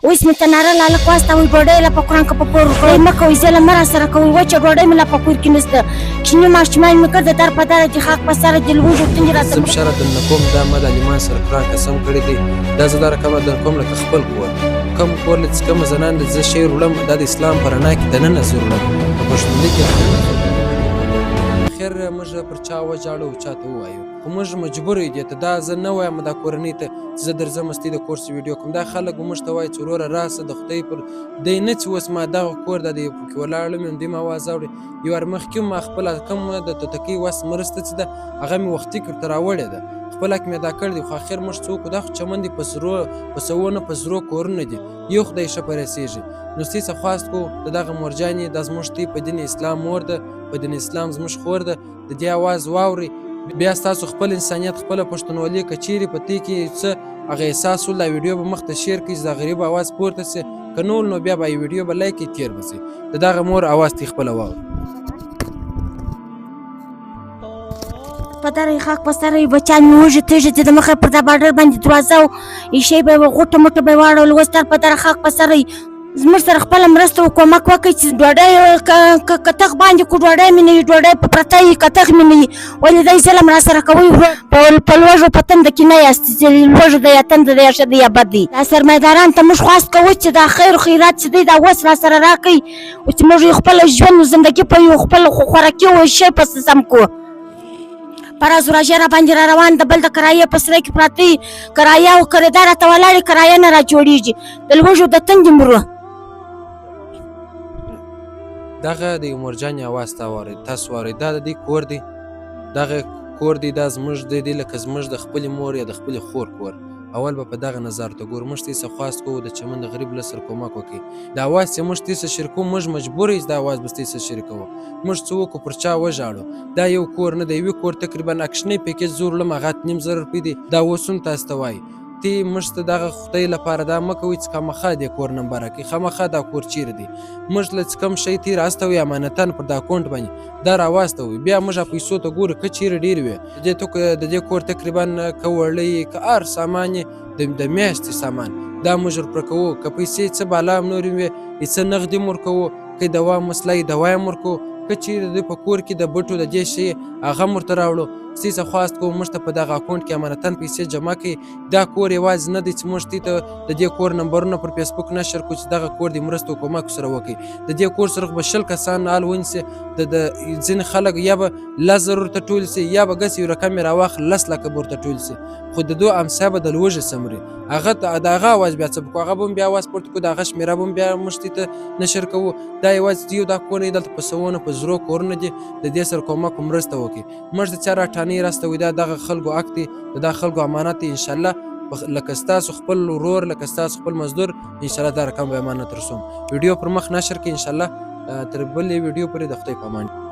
اوس مې ته ناره لالک واستوئ ډوډۍ له په قرآن که په کور ورکوئ مه کوئ ظلم مه راسره کوئ وچه ډوډۍ مې لا په کور کې نشته کوچني ماشومان مې کړ د در په دره دي خاک په سره دي لوږو تندې راته زه فشار درنه کوم دا ما د علیمان سره قرآن قسم کړی دی دا زه دا رقم درنه کوم لکه خپل کور کوم کور له چې کومه زنان زه شعر وړم دا د اسلام په رڼا کې دننه زه وړم په پښتونولي کې خیر موږ پر چا وژاړو او چاته ووایو خو موږ مجبور یو دې ته دا زه نه وایم دا کورنۍ ته زه درځم مستي د کورس ویډیو کوم دا خلک موږ ته وایي چې وروره راسه د خدای پر دی نه چې اوس ما دغه کور دا دی پکې ولاړم یم دوی ما اواز اوري یو ور مخکې ما خپله کوم د توتکۍ وس مرسته چې ده هغه مې وختي کړته راوړې ده خپله کې مې دا کړی دی خو اخر موږ څوک دا خو چمن دي په سوو نه په زرو کورونه دي یو خدای ښه په رسېږي نو ستې څه خواست کو د دغه مورجانې دا زموږ دی په دین اسلام مور ده په دین اسلام زموږ خور ده د دې اواز واوري بیا ستاسو خپل انسانیت خپله پښتونولي که چیرې په دې کې څه هغه احساس ول دا ویډیو به مخ ته شیر کړي چې د غریب اواز پورته سي که نه نو بیا به ویډیو به لایک کړي تیر به سي د دغه مور اواز تی خپله واوري په دره یې خاک په سره یې بچیان مې وږي تېږي چې د مخه پر دا باډر باندې دروازه و ایشی به یې غوټه موټه به یې واړول اوس در په دره خاک په سره یې زموږ سره خپله مرسته و کومک وکړئ چې ډوډۍ کتغ باندې کو ډوډۍ مې نه وي ډوډۍ په پرته وي کتغ مې نه وي ولې دی ظلم راسره کوئ په لوږو په تنده کې نه یاست چې لوږو ده یا تنده ده یا ښه ده یا بد دی دا سرمایهدارانو ته موږ خواست کوو چې دا خیر و خیرات چې دی دا اوس راسره راکړئ چې موږ یې خپله ژوند و زندګي په یو خپل خوراکي و شی پسې سم کړو پراز راجه را باندې را روان د بل د کرایې په سره کې پراته کرایه او خریدار راته ولاړې کرایه نه را جوړېږي د لوږو د تندې مرو دغه د یو مورجانې اواز تاسو واورئ دا د دې کور دی دغه کور دی دا زموږ دی لکه زموږ د خپلې مور یا د خپلې خور کور اول به په دغه نظر ته ګورو موږ ته څه خواست کوو د چمن د غریب له سره کومک وکړي د اواز چې موږ ته څه شریکو موږ مجبور یو د اواز به څه شریکوو موږ څه وکړو پر چا وژاړو دا یو کور نه دی یوې کور تقریبا اکشنۍ پیکیج زه وړلم هغه 9,000 روپۍ دی دا اوس هم تاسو ته وایي تی موږ ته دغه خدای لپاره دا مه کوئ چې خامخا دې کور نمبره کړي خامخا دا کور چیرې دی موږ له څه کم شی تېر استوئ امانتاً پر دا اکاونټ باندې دا راواستوئ بیا موږ پیسو ته ګورو که چیرې ډېر وي د دې کور تقریبا که وړۍ که هر سامان یې د میاشتې سامان دا موږ ورپوره کوو که پیسې څه بالا هم نورې وي څه نغدي هم ورکوو که دوا مسله یې دوا هم ورکوو که چیرې د په کور کې د بټو د دې شی هغه هم ورته راوړو ستاسې څه خواست کوو موږ ته په دغه اکاونټ کې امانتاً پیسې جمع کړئ دا کور یوازې نه دی چې موږ ته د دې کور نمبرونه پر فیسبوک نشر کړو چې دغه کور د مرستو او کومک سره وکړي د دې کور سره به 20 کسان حال ونیسي د ځینې خلک یا به 10,000 ورته ټول سي یا به ګس یو رقم یې راواخلي 10 لکه به ورته ټول سي خو د دوی امسا به د لوږې څمري هغه د هغه اواز بیا څه وکړو هغه به هم بیا اواز پورته کړو د هغه شمېره به هم بیا موږ ته نشر کوو دا یوازې یو دا کور دلته په سوونه په زرو کورونه دي د دې سره کومک مرسته وکړي موږ د چا راټانۍ راستوي دا دغه خلکو حق دی د دغه خلکو امانت دی انشاءالله لکه ستاسو خپل ورور لکه ستاسو خپل مزدور انشاءالله دا رقم به امانت رسوم ویډیو پر مخ نشر کړئ انشاءالله تر بلې ویډیو پورې د خدای په امان